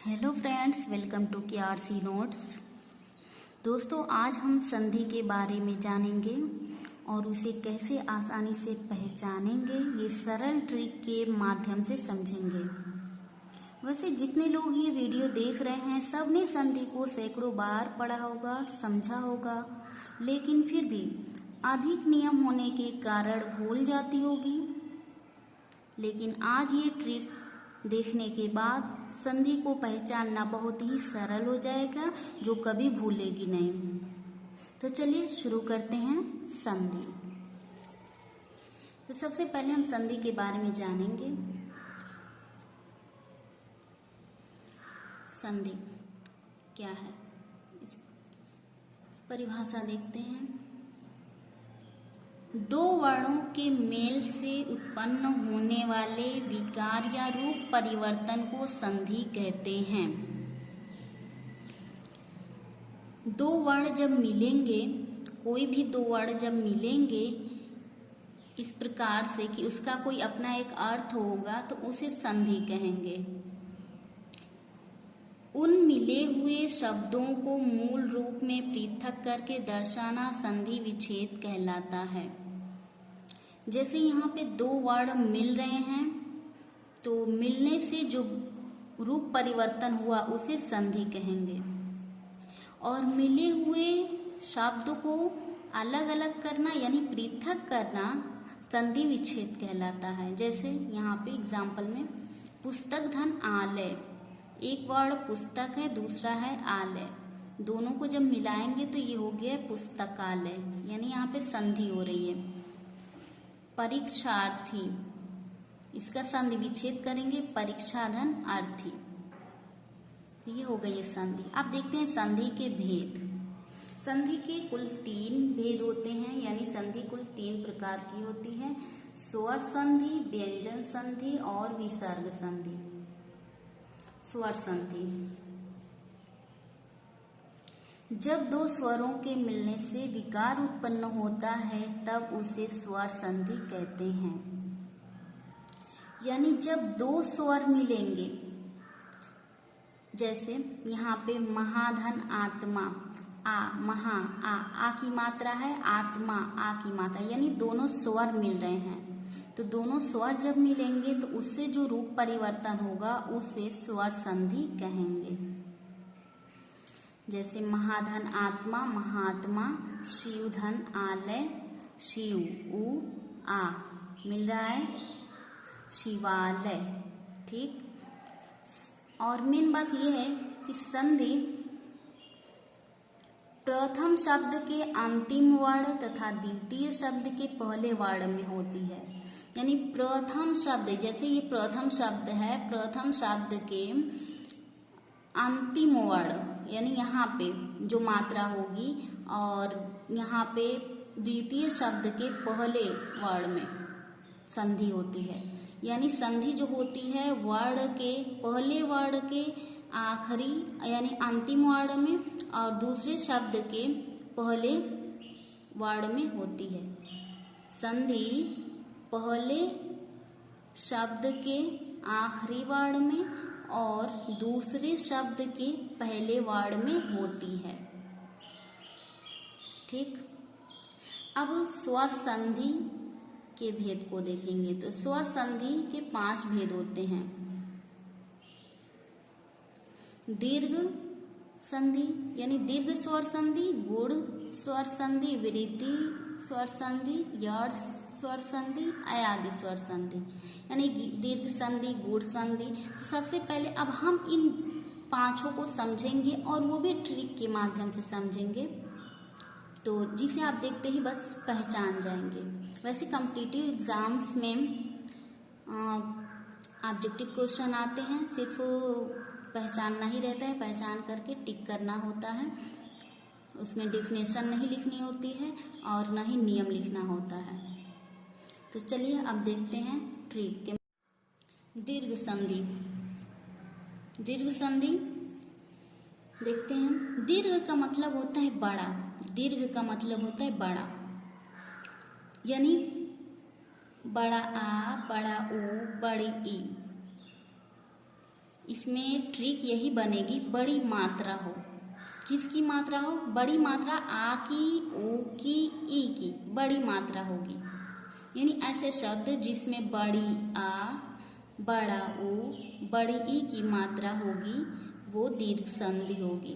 Hello friends, welcome to KRC notes. दोस्तों, आज हम संधि के बारे में जानेंगे और उसे कैसे आसानी से पहचानेंगे, ये सरल ट्रिक के माध्यम से समझेंगे। वैसे जितने लोग ये वीडियो देख रहे हैं सब ने संधि को सैकड़ों बार पढ़ा होगा, समझा होगा, लेकिन फिर भी अधिक नियम होने के कारण भूल जाती होगी। लेकिन आज ये ट्रिक देखने के बाद संधि को पहचानना बहुत ही सरल हो जाएगा, जो कभी भूलेगी नहीं। तो चलिए शुरू करते हैं संधि। तो सबसे पहले हम संधि के बारे में जानेंगे। संधि क्या है, इस परिभाषा देखते हैं। दो वर्णों के मेल से उत्पन्न होने वाले विकार या रूप परिवर्तन को संधि कहते हैं। दो वर्ण जब मिलेंगे, कोई भी दो वर्ण जब मिलेंगे इस प्रकार से कि उसका कोई अपना एक अर्थ होगा, तो उसे संधि कहेंगे। उन मिले हुए शब्दों को मूल रूप में पृथक करके दर्शाना संधि विच्छेद कहलाता है। जैसे यहाँ पे दो वर्ण मिल रहे हैं, तो मिलने से जो रूप परिवर्तन हुआ उसे संधि कहेंगे। और मिले हुए शब्द को अलग अलग करना यानी पृथक करना संधि विच्छेद कहलाता है। जैसे यहाँ पे एग्जाम्पल में पुस्तक धन आलय, एक वर्ण पुस्तक है, दूसरा है आलय, दोनों को जब मिलाएंगे तो ये हो गया पुस्तकालय, यानी यहाँ पे संधि हो रही है। परीक्षार्थी, इसका संधि विच्छेद करेंगे परीक्षा धन अर्थी, ये हो गई है संधि। अब देखते हैं संधि के भेद। संधि के कुल 3 भेद होते हैं, यानी संधि कुल 3 प्रकार की होती है: स्वर संधि, व्यंजन संधि और विसर्ग संधि। स्वर संधि, जब दो स्वरों के मिलने से विकार उत्पन्न होता है तब उसे स्वर संधि कहते हैं। यानी जब दो स्वर मिलेंगे, जैसे यहाँ पे महाधन आत्मा, आ महा, आ की मात्रा है, आत्मा आ की मात्रा, यानी दोनों स्वर मिल रहे हैं। तो दोनों स्वर जब मिलेंगे तो उससे जो रूप परिवर्तन होगा उसे स्वर संधि कहेंगे। जैसे महाधन आत्मा, महात्मा, शिवधन आलय, शिव उ आ मिल रहा है शिवालय। ठीक। और मेन बात यह है कि संधि प्रथम शब्द के अंतिम वर्ण तथा द्वितीय शब्द के पहले वर्ण में होती है। यानी प्रथम शब्द, जैसे ये प्रथम शब्द है, प्रथम शब्द के अंतिम वर्ण यानी यहाँ पे जो मात्रा होगी, और यहाँ पे द्वितीय शब्द के पहले वर्ण में संधि होती है। यानी संधि जो होती है वर्ण के पहले वर्ण के आखिरी यानी अंतिम वर्ण में और दूसरे शब्द के पहले वर्ण में होती है। संधि पहले शब्द के आखिरी वर्ण में और दूसरे शब्द के पहले वर्ण में होती है। ठीक। अब स्वर संधि के भेद को देखेंगे। तो स्वर संधि के 5 भेद होते हैं: दीर्घ संधि यानी दीर्घ स्वर संधि, गुण स्वर संधि, वृद्धि स्वर संधि, यड़ स्वर संधि, अयादि स्वर संधि, यानी दीर्घ संधि, गुण संधि। तो सबसे पहले अब हम इन 5 को समझेंगे और वो भी ट्रिक के माध्यम से समझेंगे, तो जिसे आप देखते ही बस पहचान जाएंगे। वैसे कॉम्पिटिटिव एग्जाम्स में ऑब्जेक्टिव क्वेश्चन आते हैं, सिर्फ पहचानना ही रहता है, पहचान करके टिक करना होता है, उसमें डेफिनेशन नहीं लिखनी होती है और न ही नियम लिखना होता है। तो चलिए अब देखते हैं ट्रिक के। दीर्घ संधि, दीर्घ संधि देखते हैं। दीर्घ का मतलब होता है बड़ा, दीर्घ का मतलब होता है बड़ा, यानी बड़ा आ, बड़ा ऊ, बड़ी ई, इसमें ट्रिक यही बनेगी, बड़ी मात्रा हो। किसकी मात्रा हो? बड़ी मात्रा, आ की, ओ की, ई की बड़ी मात्रा होगी। यानी ऐसे शब्द जिसमें बड़ी आ, बड़ा ओ, बड़ी ई की मात्रा होगी वो दीर्घ संधि होगी।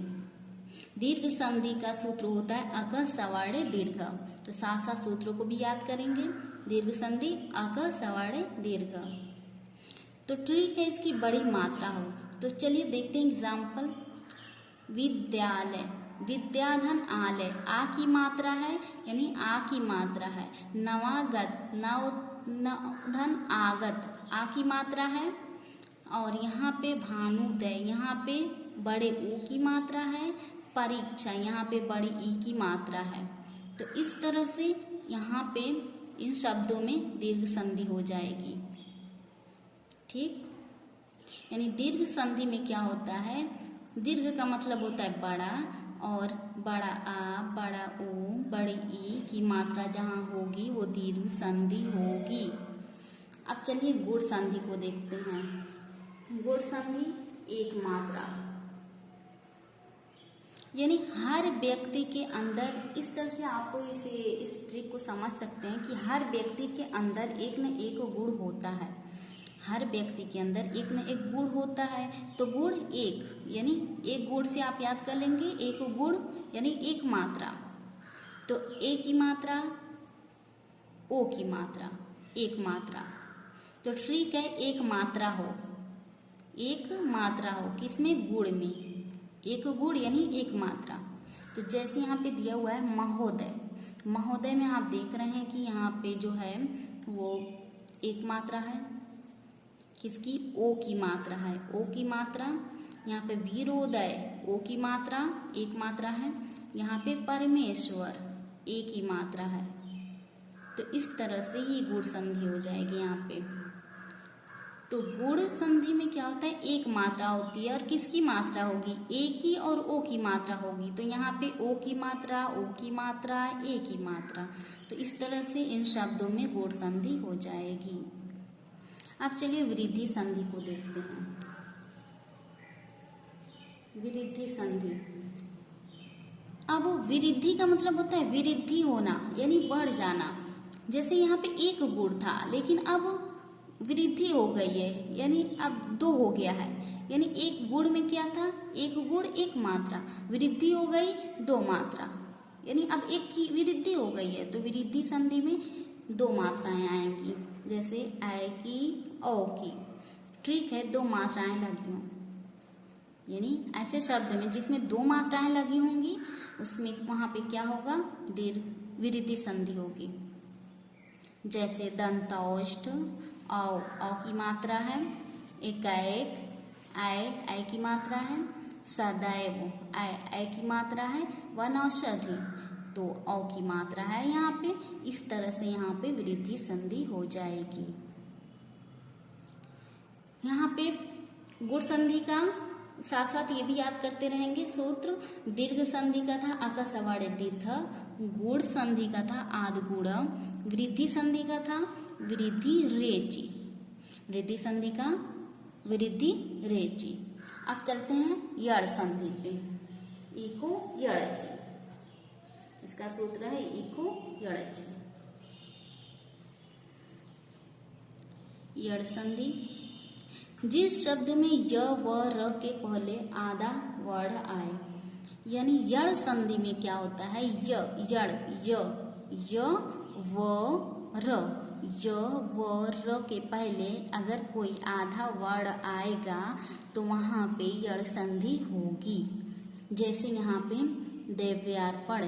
दीर्घ संधि का सूत्र होता है अक सवाड़े दीर्घ। तो साथ साथ सूत्रों को भी याद करेंगे। दीर्घ संधि अक सवाड़े दीर्घ। तो ट्रिक है इसकी बड़ी मात्रा हो। तो चलिए देखते हैं एग्जाम्पल। विद्यालय, विद्याधन आलय, आ की मात्रा है यानी आ की मात्रा है। नवागत, नवधन आगत, आ की मात्रा है। और यहाँ पे भानुदय, यहाँ पे बड़े ऊ की मात्रा है। परीक्षा, यहाँ पे बड़ी ई की मात्रा है। तो इस तरह से यहाँ पे इन शब्दों में दीर्घ संधि हो जाएगी। ठीक, यानी दीर्घ संधि में क्या होता है? दीर्घ का मतलब होता है बड़ा, और बड़ा आ, बड़ा ओ, बड़ी ई की मात्रा जहाँ होगी वो दीर्घ संधि होगी। अब चलिए गुण संधि को देखते हैं। गुण संधि एक मात्रा, यानी हर व्यक्ति के अंदर, इस तरह से आपको इस ट्रिक को समझ सकते हैं कि हर व्यक्ति के अंदर एक न एक गुण होता है। हर व्यक्ति के अंदर एक न एक गुण होता है। तो गुण एक, यानी एक गुण से आप याद कर लेंगे, एक गुण यानी एक मात्रा। तो ए की मात्रा, ओ की मात्रा, एक मात्रा। तो ट्रिक है एक मात्रा हो, एक मात्रा हो किसमें? गुण में। एक गुण यानी एक मात्रा। तो जैसे यहाँ पे दिया हुआ है महोदय, महोदय में आप देख रहे हैं कि यहाँ पे जो है वो एक मात्रा है। किसकी? ओ की मात्रा है, ओ की मात्रा। यहाँ पे वीरोदय, ओ की मात्रा, एक मात्रा है। यहाँ पे परमेश्वर, ए की मात्रा है। तो इस तरह से ये गुण संधि हो जाएगी यहाँ पे। तो गुण संधि में क्या होता है? एक मात्रा होती है, और किसकी मात्रा होगी? ए की और ओ की मात्रा होगी। तो यहाँ पे ओ की मात्रा, ओ की मात्रा, ए की मात्रा। तो इस तरह से इन शब्दों में गुण संधि हो जाएगी। अब चलिए वृद्धि संधि को देखते हैं। वृद्धि संधि, अब वृद्धि का मतलब होता है वृद्धि होना, यानी बढ़ जाना। जैसे यहाँ पे एक गुण था, लेकिन अब वृद्धि हो गई है, यानी अब दो हो गया है। यानी एक गुण में क्या था? एक गुण एक मात्रा, वृद्धि हो गई दो मात्रा, यानी अब एक की वृद्धि हो गई है। तो वृद्धि संधि में दो मात्राएं आएंगी, जैसे ऐ की, ओ की। ठीक है, दो मात्राएं लगी हों, यानी ऐसे शब्द में जिसमें दो मात्राएं लगी होंगी उसमें वहां पे क्या होगा? दीर्घ वृद्धि संधि होगी। जैसे दंतौष्ठ, औ की मात्रा है। एकाएक, ऐ की मात्रा है। सदैव, ऐ की मात्रा है। वनौषधि, तो औ की मात्रा है यहाँ पे। इस तरह से यहाँ पे वृद्धि संधि हो जाएगी। यहाँ पे गुण संधि का साथ साथ ये भी याद करते रहेंगे सूत्र। दीर्घ संधि का था अक सवाड़े दीर्घ, गुण संधि का था आद गुण, वृद्धि संधि का था वृद्धि रेची, वृद्धि संधि का वृद्धि रेची। अब चलते हैं यड़ संधि पे। इको यड़च, इसका सूत्र है इको यड़च। यड़ संधि, जिस शब्द में य व र के पहले आधा वर्ण आए, यानी यड़ संधि में क्या होता है? यड़, य व र, य व र के पहले अगर कोई आधा वर्ण आएगा तो वहां पे यड़ संधि होगी। जैसे यहाँ पे द्रव्यार्पण,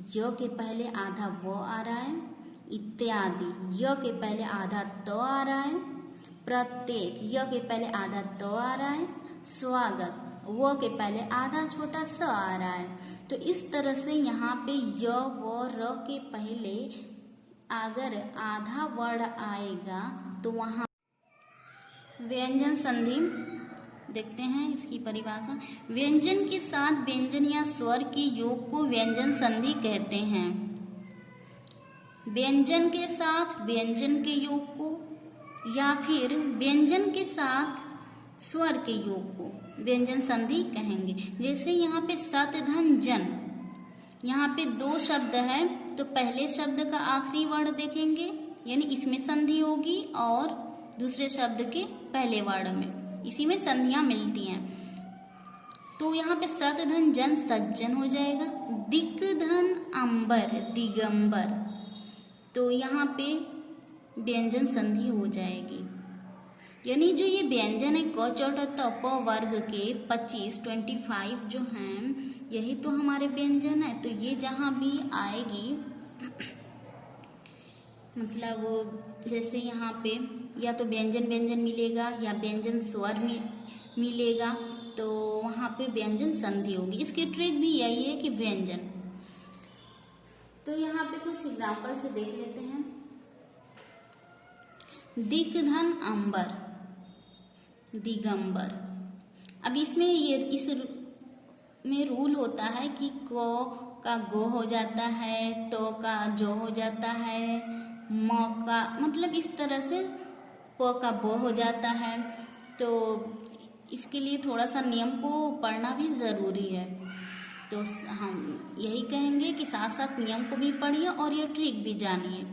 य के पहले आधा व आ रहा है। इत्यादि, य के पहले आधा त आ रहा है। प्रत्येक, य के पहले आधा त आ रहा है। स्वागत, व के पहले आधा छोटा स आ रहा है। तो इस तरह से यहाँ पे य व र के पहले अगर आधा वर्ण आएगा तो वहां व्यंजन संधि। देखते हैं इसकी परिभाषा। व्यंजन के साथ व्यंजन या स्वर के योग को व्यंजन संधि कहते हैं। व्यंजन के साथ व्यंजन के योग को, या फिर व्यंजन के साथ स्वर के योग को व्यंजन संधि कहेंगे। जैसे यहाँ पे सत धन जन, यहाँ पे दो शब्द है तो पहले शब्द का आखिरी वर्ण देखेंगे यानी इसमें संधि होगी और दूसरे शब्द के पहले वर्ण में, इसी में संधियां मिलती हैं। तो यहाँ पे सत धन जन सज्जन हो जाएगा। दिक धन अंबर दिगंबर, तो यहाँ पे व्यंजन संधि हो जाएगी। यानी जो ये व्यंजन है क चौट त प वर्ग के 25 जो हैं यही तो हमारे व्यंजन है। तो ये जहाँ भी आएगी मतलब जैसे यहाँ पे या तो व्यंजन व्यंजन मिलेगा या व्यंजन स्वर मिलेगा, तो वहाँ पे व्यंजन संधि होगी। इसकी ट्रिक भी यही है कि व्यंजन। तो यहाँ पे कुछ एग्जाम्पल से देख लेते हैं। दिक धन अंबर दिगंबर। अब इसमें इस में रूल होता है कि क का गो हो जाता है, तो का जो हो जाता है, म का मतलब इस तरह से प का बो हो जाता है। तो इसके लिए थोड़ा सा नियम को पढ़ना भी ज़रूरी है। तो हम यही कहेंगे कि साथ साथ नियम को भी पढ़िए और ये ट्रिक भी जानिए।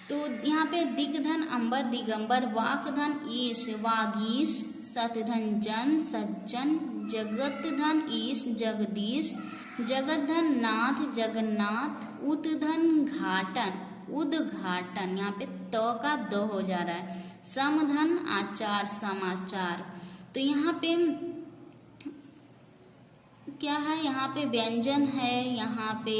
तो यहाँ पे दिग्धन अंबर दिगंबर, वाक धन ईश वागीश, सत धन जन सज्जन, जगत धन ईश जगदीश, जगत धन नाथ जगन्नाथ, उत धन घाटन उद्घाटन। यहाँ पे त का द हो जा रहा है। सम धन आचार समाचार। तो यहाँ पे क्या है, यहाँ पे व्यंजन है, यहाँ पे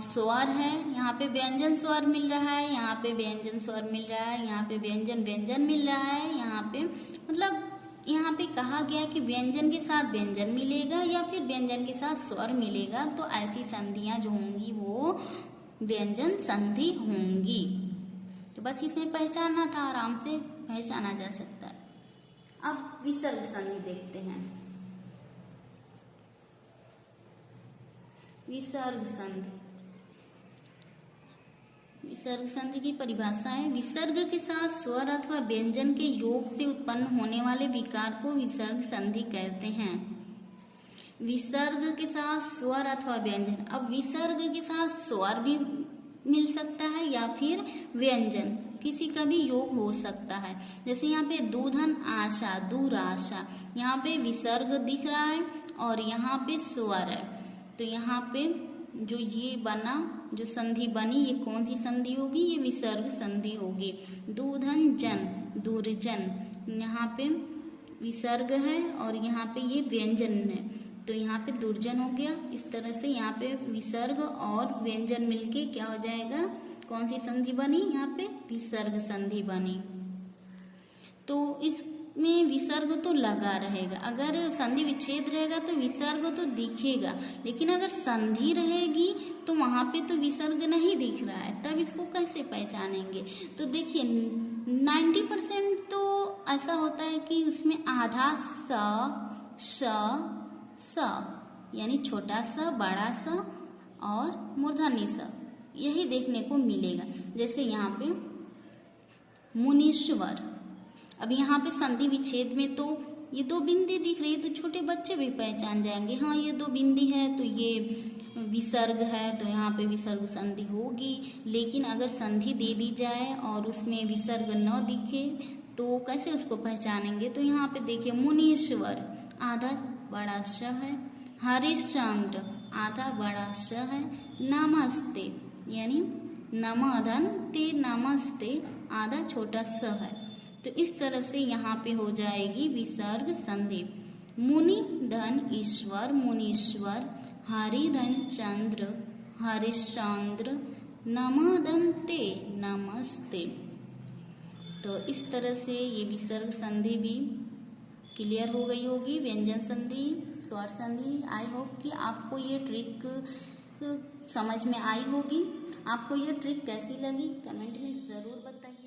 स्वर है, यहाँ पे व्यंजन स्वर मिल रहा है, यहाँ पे व्यंजन स्वर मिल रहा है, यहाँ पे व्यंजन व्यंजन मिल रहा है। यहाँ पे मतलब यहाँ पे कहा गया कि व्यंजन के साथ व्यंजन मिलेगा या फिर व्यंजन के साथ स्वर मिलेगा, तो ऐसी संधियां जो होंगी वो व्यंजन संधि होंगी। तो बस इसमें पहचानना था, आराम से पहचाना जा सकता है। अब विसर्ग संधि देखते हैं। विसर्ग संधि, विसर्ग संधि की परिभाषा है, विसर्ग के साथ स्वर अथवा व्यंजन के योग से उत्पन्न होने वाले विकार को विसर्ग संधि कहते हैं। विसर्ग के साथ स्वर अथवा व्यंजन, अब विसर्ग के साथ स्वर भी मिल सकता है या फिर व्यंजन, किसी का भी योग हो सकता है। जैसे यहाँ पे दूधन आशा दुराशा, यहाँ पे विसर्ग दिख रहा है और यहाँ पे स्वर है। तो यहाँ पे जो ये बना, जो संधि बनी, ये कौन सी संधि होगी, ये विसर्ग संधि होगी। दूधन जन दुर्जन, यहाँ पे विसर्ग है और यहाँ पे ये व्यंजन है, तो यहाँ पे दुर्जन हो गया। इस तरह से यहाँ पे विसर्ग और व्यंजन मिलके क्या हो जाएगा, कौन सी संधि बनी, यहाँ पे विसर्ग संधि बनी। तो इसमें विसर्ग तो लगा रहेगा, अगर संधि विच्छेद रहेगा तो विसर्ग तो दिखेगा, लेकिन अगर संधि रहेगी तो वहाँ पे तो विसर्ग नहीं दिख रहा है, तब इसको कैसे पहचानेंगे। तो देखिए 90% तो ऐसा होता है कि उसमें आधा स यानी छोटा सा बड़ा सा और मूर्धन्य सा, यही देखने को मिलेगा। जैसे यहाँ पे मुनीश्वर, अब यहाँ पे संधि विच्छेद में तो ये दो बिंदी दिख रही है, तो छोटे बच्चे भी पहचान जाएंगे, हाँ ये दो बिंदी है तो ये विसर्ग है, तो यहाँ पे विसर्ग संधि होगी। लेकिन अगर संधि दे दी जाए और उसमें विसर्ग न दिखे तो कैसे उसको पहचानेंगे। तो यहाँ पे देखिए मुनीश्वर आधा बड़ा श है, हरिश्चंद्र आधा बड़ा श है, नमस्ते यानी नमधन ते नमस्ते आधा छोटा स है। तो इस तरह से यहाँ पे हो जाएगी विसर्ग संधि। मुनि धन ईश्वर मुनीश्वर, हरि धन चंद्र हरिश्चंद्र, नमधन ते नमस्ते। तो इस तरह से ये विसर्ग संधि भी क्लियर हो गई होगी, व्यंजन संधि स्वर संधि। आई होप कि आपको ये ट्रिक समझ में आई होगी। आपको ये ट्रिक कैसी लगी कमेंट में ज़रूर बताइए।